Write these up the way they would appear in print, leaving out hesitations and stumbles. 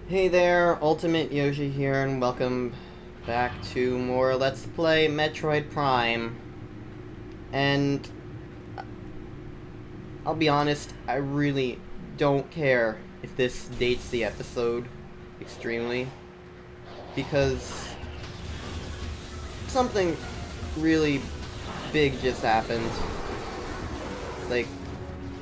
Hey there, Ultimate Yoshi here, and welcome back to more Let's Play Metroid Prime. And I'll be honest, I really don't care if this dates the episode extremely, because something really big just happened. Like,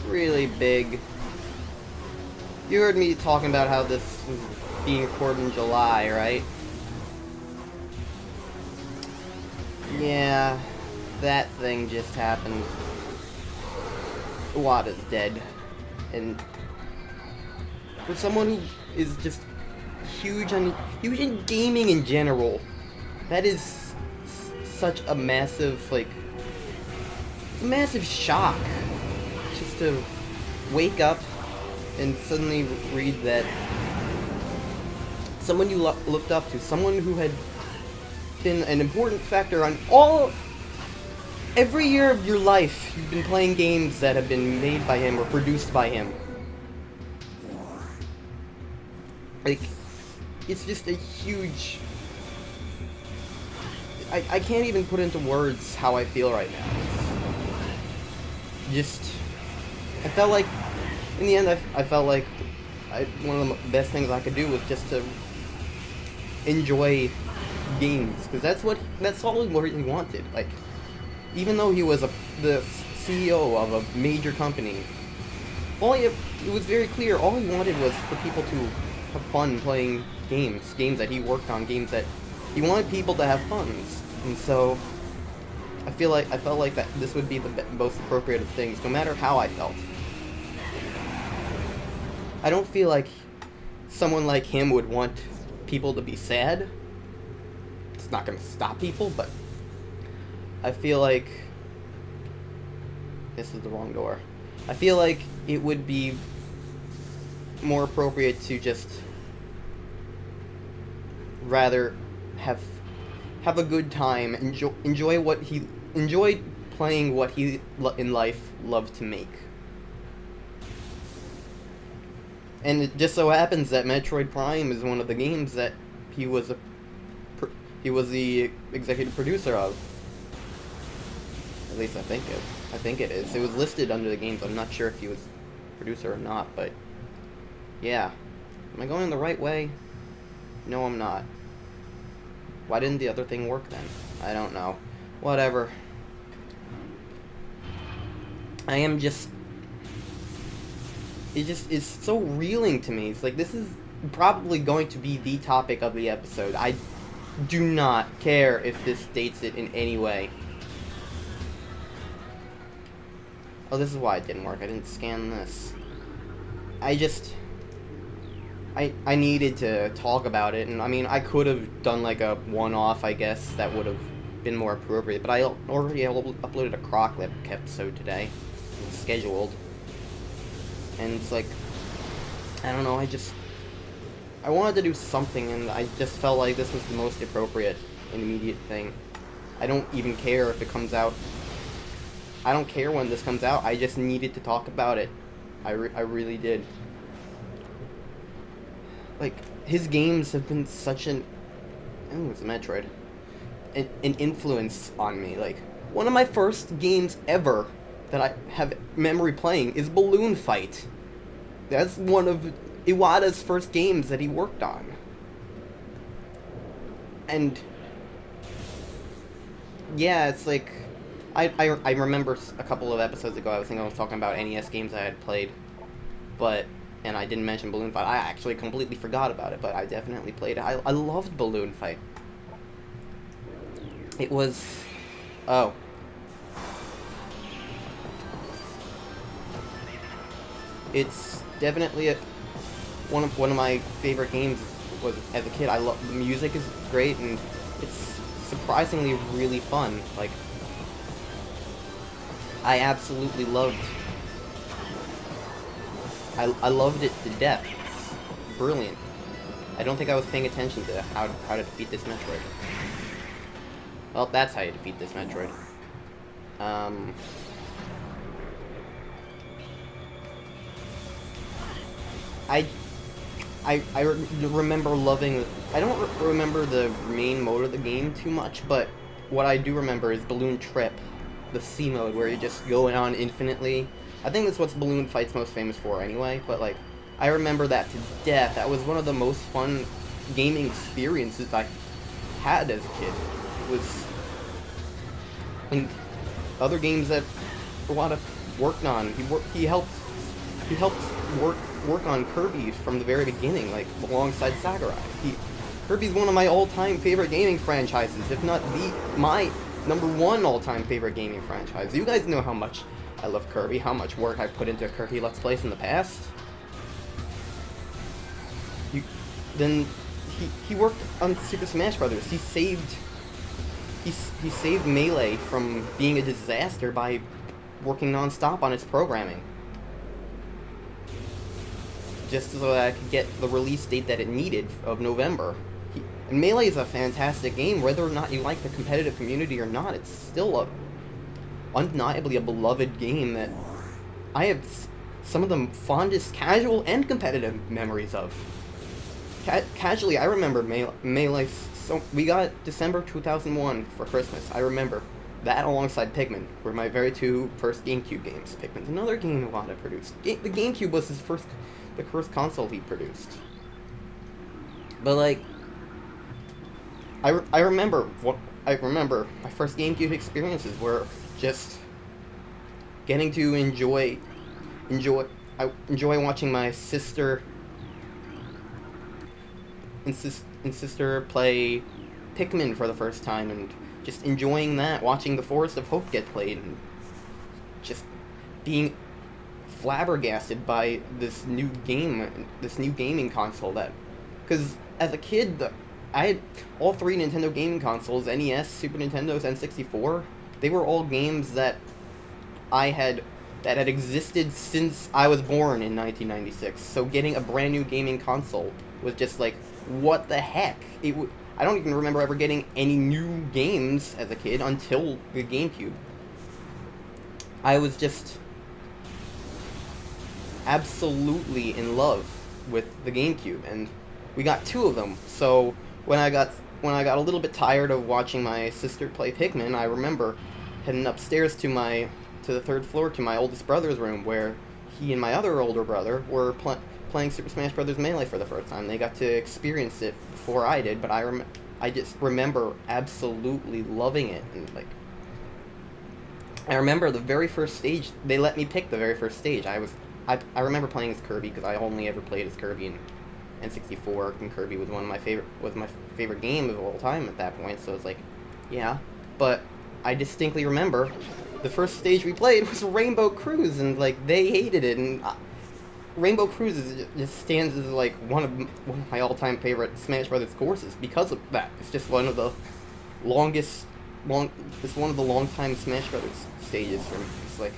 really big. You heard me talking about how this was being recorded in July, right? Yeah, that thing just happened. Wada's dead. And for someone who is just huge in gaming in general, that is such a massive, it's a massive shock. Just to wake up and suddenly read that someone you looked up to, someone who had been an important factor on every year of your life, you've been playing games that have been made by him or produced by him. Like, it's just a huge... I can't even put into words how I feel right now. I felt like, in the end, I felt like one of the best things I could do was just to enjoy games, because that's all he really wanted. Like, even though he was the CEO of a major company, it was very clear all he wanted was for people to have fun playing games that he worked on, games that he wanted people to have fun. And so I felt like that this would be the most appropriate of things, no matter how I felt. I don't feel like someone like him would want people to be sad. It's not going to stop people, but I feel like... This is the wrong door. I feel like it would be more appropriate to just rather have a good time, enjoy playing what he in life loved to make. And it just so happens that Metroid Prime is one of the games that he was the executive producer of. At least I think it is. It was listed under the games. I'm not sure if he was producer or not, but yeah. Am I going the right way? No, I'm not. Why didn't the other thing work then? I don't know. Whatever. It's so reeling to me. It's like, this is probably going to be the topic of the episode. I do not care if this dates it in any way. Oh, this is why it didn't work. I didn't scan this. I needed to talk about it, and I mean, I could have done like a one-off, I guess, that would have been more appropriate, but I already uploaded a Croc episode today. It's scheduled. And it's like, I don't know, I wanted to do something, and I just felt like this was the most appropriate and immediate thing. I don't even care if it comes out. I don't care when this comes out, I just needed to talk about it. I really did. Like, his games have been such it's a Metroid. An influence on me. Like, one of my first games ever that I have memory playing is Balloon Fight. That's one of Iwata's first games that he worked on. And yeah, it's like I remember a couple of episodes ago I was talking about NES games I had played, and I didn't mention Balloon Fight. I actually completely forgot about it, but I definitely played it. I loved Balloon Fight. It was... Oh. It's definitely one of my favorite games was as a kid. The music is great, and it's surprisingly really fun. Like, I absolutely loved... I loved it to death. It's brilliant. I don't think I was paying attention to how to defeat this Metroid. Well, that's how you defeat this Metroid. remember loving. I don't remember the main mode of the game too much, but what I do remember is Balloon Trip, the C mode where you're just going on infinitely. I think that's what Balloon Fight's most famous for anyway, but like, I remember that to death. That was one of the most fun gaming experiences I had as a kid. It was, and other games that Iwata worked on. He helped work on Kirby from the very beginning, like alongside Sakurai. Kirby's one of my all-time favorite gaming franchises, if not my #1 all-time favorite gaming franchise. You guys know how much I love Kirby, how much work I put into Kirby Let's Plays in the past. He worked on Super Smash Brothers. He saved Melee from being a disaster by working non-stop on its programming, just so that I could get the release date that it needed of November. And Melee is a fantastic game, whether or not you like the competitive community or not. It's still undeniably a beloved game that I have some of the fondest casual and competitive memories of. Casually, I remember Melee. So we got December 2001 for Christmas. I remember that alongside Pikmin were my very two first GameCube games. Pikmin's another game Iwata produced. The GameCube was the first console he produced. But like, I remember my first GameCube experiences were just getting to enjoy watching my sister and sister play Pikmin for the first time, and just enjoying that, watching the Forest of Hope get played, and just being flabbergasted by this new gaming console. Because as a kid, I had all three Nintendo gaming consoles: NES, Super Nintendo's, N64. They were all games that had existed since I was born in 1996. So getting a brand new gaming console was just like, what the heck? I don't even remember ever getting any new games as a kid until the GameCube. I was just absolutely in love with the GameCube, and we got two of them. So when I got a little bit tired of watching my sister play Pikmin, I remember heading upstairs to the third floor to my oldest brother's room, where he and my other older brother were playing Super Smash Bros. Melee for the first time. They got to experience it before I did, but I just remember absolutely loving it. And like, I remember the very first stage, they let me pick the very first stage. I remember playing as Kirby, because I only ever played as Kirby in N64, and Kirby was my favorite game of all time at that point, so it's like, yeah. But I distinctly remember the first stage we played was Rainbow Cruise, and like, they hated it, and Rainbow Cruise just stands as like one of my all-time favorite Smash Brothers courses because of that. It's just one of the it's one of the long-time Smash Brothers stages for me. It's like,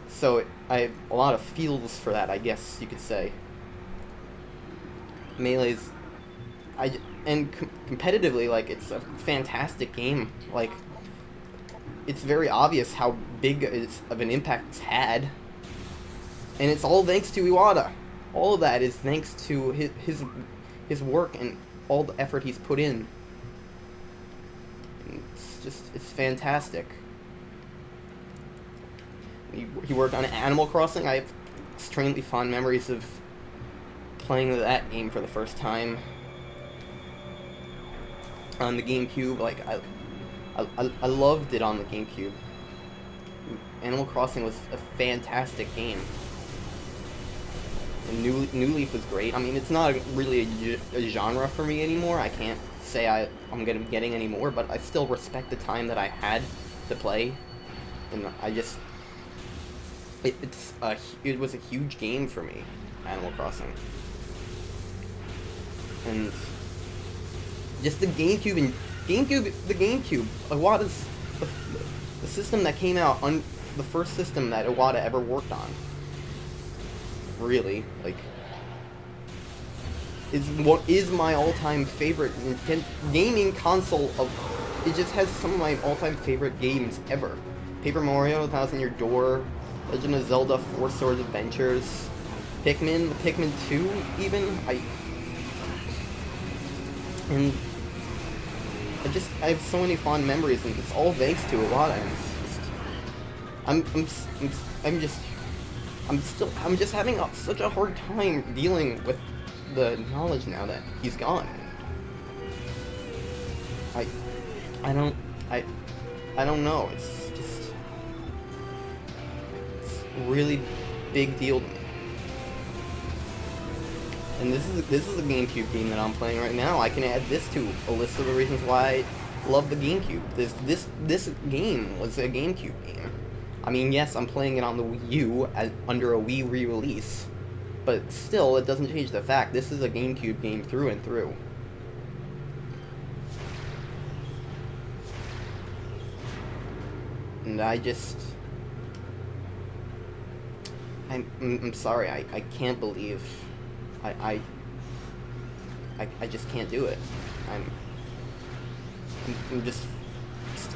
so I have a lot of feels for that, I guess you could say. Melee's, competitively, like, it's a fantastic game. Like, it's very obvious how big of an impact it's had. And it's all thanks to Iwata. All of that is thanks to his work and all the effort he's put in. And it's fantastic. He worked on Animal Crossing. I have extremely fond memories of playing that game for the first time on the GameCube. Like, I loved it on the GameCube. Animal Crossing was a fantastic game. And New Leaf was great. I mean, it's not really a genre for me anymore. I can't say I'm gonna be getting any more, but I still respect the time that I had to play. And I just... It was a huge game for me, Animal Crossing. And just the GameCube, Iwata's the system that came out, the first system that Iwata ever worked on, really, like, is my all-time favorite gaming console of. It just has some of my all-time favorite games ever. Paper Mario, Thousand Year Door, Legend of Zelda, Four Swords Adventures, Pikmin 2 even, and I have so many fond memories, and it's all thanks to Iwata, and it's just, I'm just having such a hard time dealing with the knowledge now that he's gone. I, I don't, I, I don't know, it's just, it's a really big deal to me. And this is a GameCube game that I'm playing right now. I can add this to a list of the reasons why I love the GameCube. This game was a GameCube game. I mean, yes, I'm playing it on the Wii U under a Wii re-release, but still, it doesn't change the fact this is a GameCube game through and through. And I'm sorry, I can't believe I just can't do it.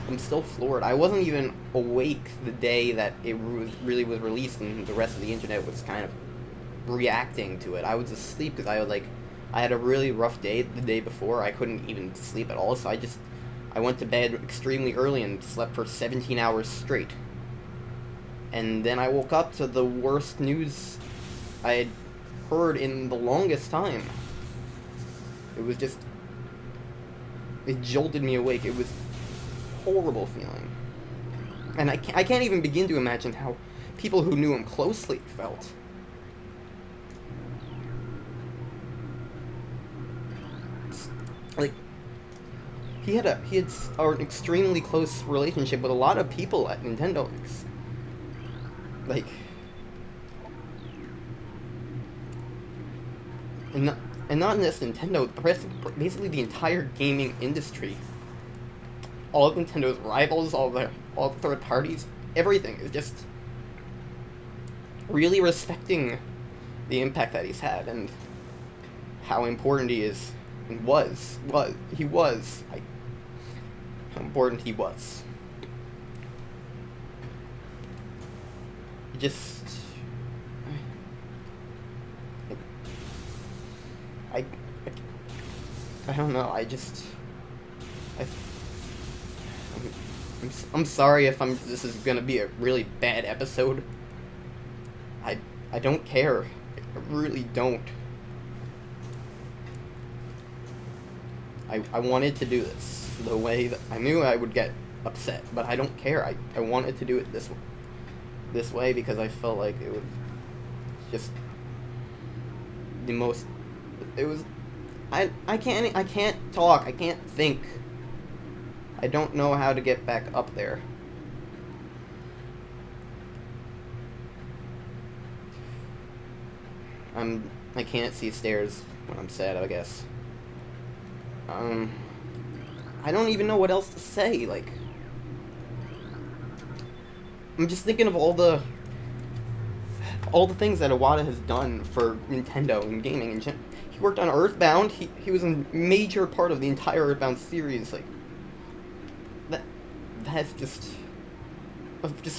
I'm still floored. I wasn't even awake the day that it really was released, and the rest of the internet was kind of reacting to it. I was asleep because I had a really rough day the day before. I couldn't even sleep at all, so I went to bed extremely early and slept for 17 hours straight. And then I woke up to the worst news I had heard in the longest time. It jolted me awake. It was a horrible feeling. And I can't even begin to imagine how people who knew him closely felt. Like, he had an extremely close relationship with a lot of people at Nintendo. Like, and not just Nintendo, basically the entire gaming industry. All of Nintendo's rivals, all the third parties, everything is just really respecting the impact that he's had and how important he is and how important he was. I don't know, I'm sorry if this is gonna be a really bad episode. I don't care. I really don't. I wanted to do this the way that I knew I would get upset, but I don't care. I wanted to do it this way because I felt like it was just the most. It was. I can't talk. I can't think. I don't know how to get back up there. I can't see stairs when I'm sad, I guess. I don't even know what else to say, like... I'm just thinking of all the things that Iwata has done for Nintendo and gaming in general. He worked on Earthbound, he was a major part of the entire Earthbound series, like... That just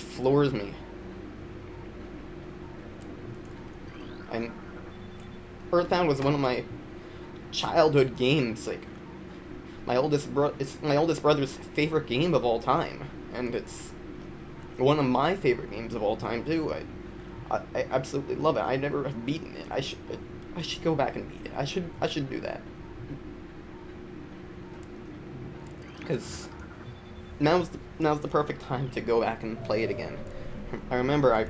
floors me. And Earthbound was one of my childhood games. Like, it's my oldest brother's favorite game of all time, and it's one of my favorite games of all time too. I absolutely love it. I never have beaten it. I should go back and beat it. I should do that. Because now's the perfect time to go back and play it again. I remember I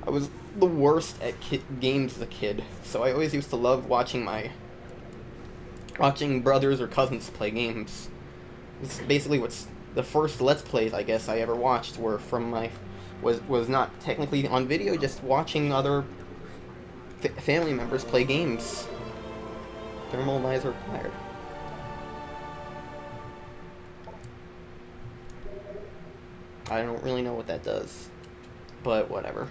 was the worst at games as a kid, so I always used to love watching brothers or cousins play games. It's basically what's the first Let's Plays I guess I ever watched were from was not technically on video, just watching other family members play games. Thermal visor required. I don't really know what that does, but whatever.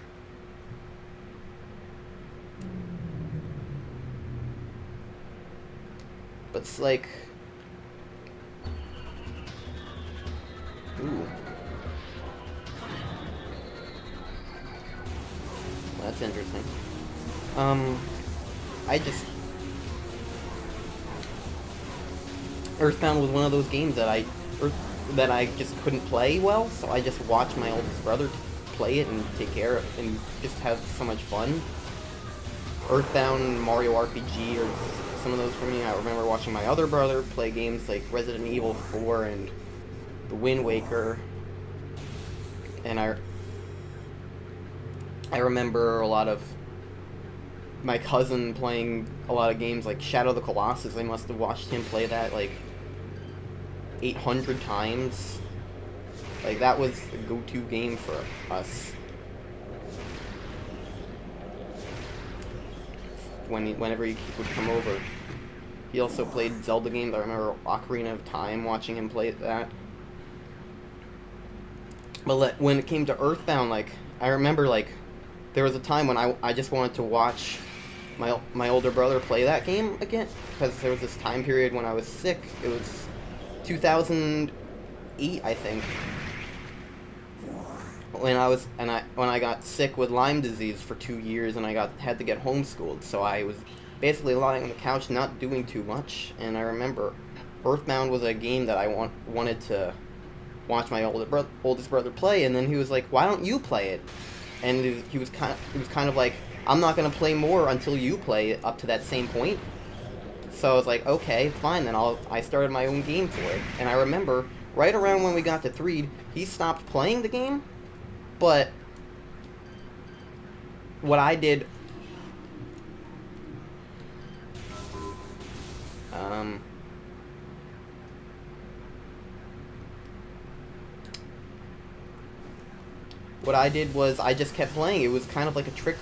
But it's like... Ooh. That's interesting. I just Earthbound was one of those games that I just couldn't play well, so I just watched my oldest brother play it and take care of it and just have so much fun. Earthbound, Mario RPG are some of those for me. I remember watching my other brother play games like Resident Evil 4 and The Wind Waker, and I remember a lot of my cousin playing a lot of games like Shadow of the Colossus. I must have watched him play that like 800 times. Like, that was the go-to game for us. Whenever he would come over. He also played Zelda games. I remember Ocarina of Time, watching him play that. But when it came to Earthbound, like, I remember, like, there was a time when I just wanted to watch my older brother play that game again, because there was this time period when I was sick. It was 2008, I think, when I got sick with Lyme disease for 2 years, and I had to get homeschooled. So I was basically lying on the couch, not doing too much. And I remember Earthbound was a game that I wanted to watch my oldest brother play, and then he was like, "Why don't you play it?" And he was kind of like, "I'm not gonna play more until you play it up to that same point." So I was like, "Okay, fine, then I started my own game for it." And I remember right around when we got to 3, he stopped playing the game, but what I did, was I just kept playing. It was kind of like a trick.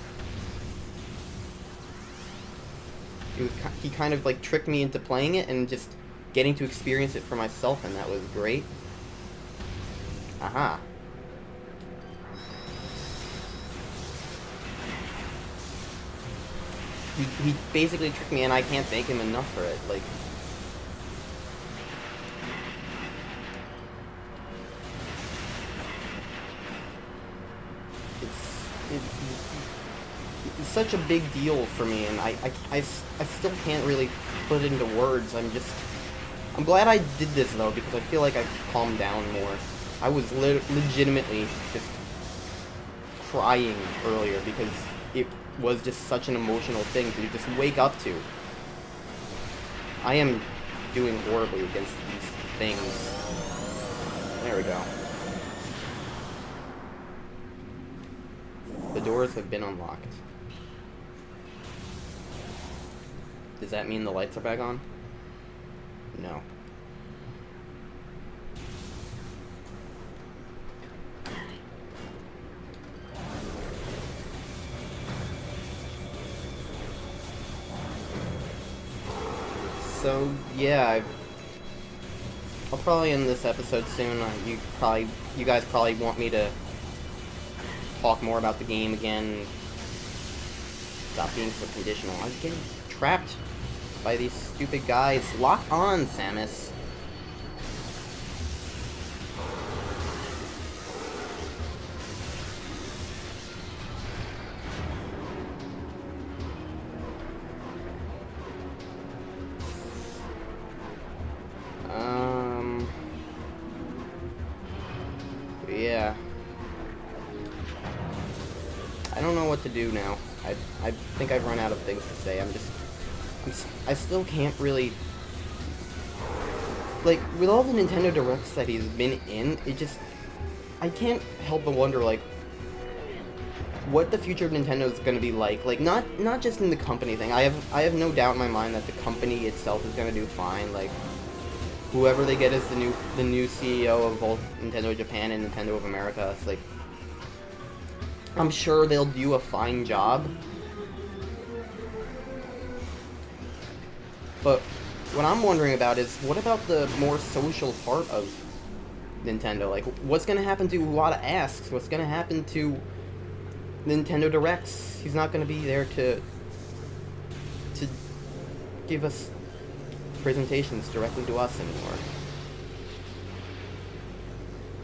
He kind of like tricked me into playing it and just getting to experience it for myself, and that was great. Aha. He basically tricked me, and I can't thank him enough for it. Like, it's such a big deal for me, and I still can't really put it into words. I'm glad I did this, though, because I feel like I've calmed down more. I was legitimately just crying earlier because it was just such an emotional thing to just wake up to. I am doing horribly against these things. There we go. The doors have been unlocked. Does that mean the lights are back on? No. So, yeah, I'll probably end this episode soon. You guys probably want me to talk more about the game again. Stop being so conditional. I'm getting trapped by these stupid guys. Lock on, Samus. Yeah. I don't know what to do now. I think I've run out of things to say. I still can't really, like, with all the Nintendo Directs that he's been in, I can't help but wonder, like, what the future of Nintendo is going to be like. Like, not just in the company thing. I have no doubt in my mind that the company itself is going to do fine. Like, whoever they get as the new CEO of both Nintendo Japan and Nintendo of America, it's like, I'm sure they'll do a fine job. But what I'm wondering about is, what about the more social part of Nintendo? Like, what's going to happen to a lot of asks? What's going to happen to Nintendo Directs? He's not going to be there to give us presentations directly to us anymore.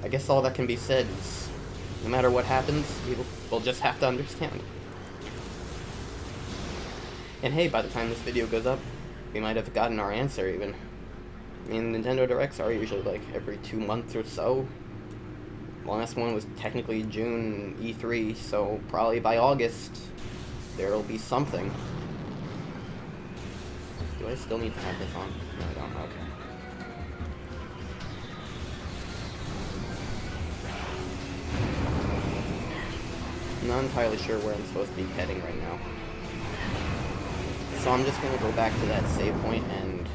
I guess all that can be said is, no matter what happens, we'll just have to understand. And hey, by the time this video goes up, we might have gotten our answer even. I mean, Nintendo Directs are usually like every 2 months or so. The last one was technically June E3, so probably by August there'll be something. Do I still need to have this on? No, I don't. Okay. I'm not entirely sure where I'm supposed to be heading right now. So I'm just gonna go back to that save point and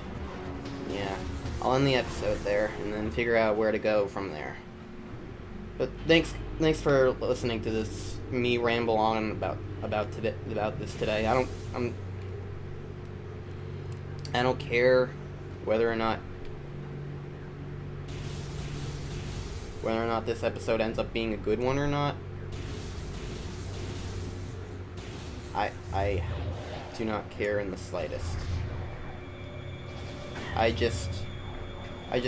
yeah, I'll end the episode there and then figure out where to go from there. But thanks for listening to this me ramble on about this today. I don't care whether or not this episode ends up being a good one or not. I do not care in the slightest. I just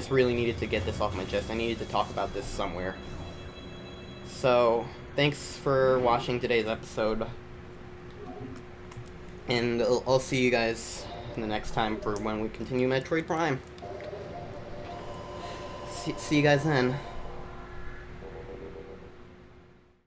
really needed to get this off my chest. I needed to talk about this somewhere. So, thanks for watching today's episode. And I'll see you guys the next time for when we continue Metroid Prime. See you guys then.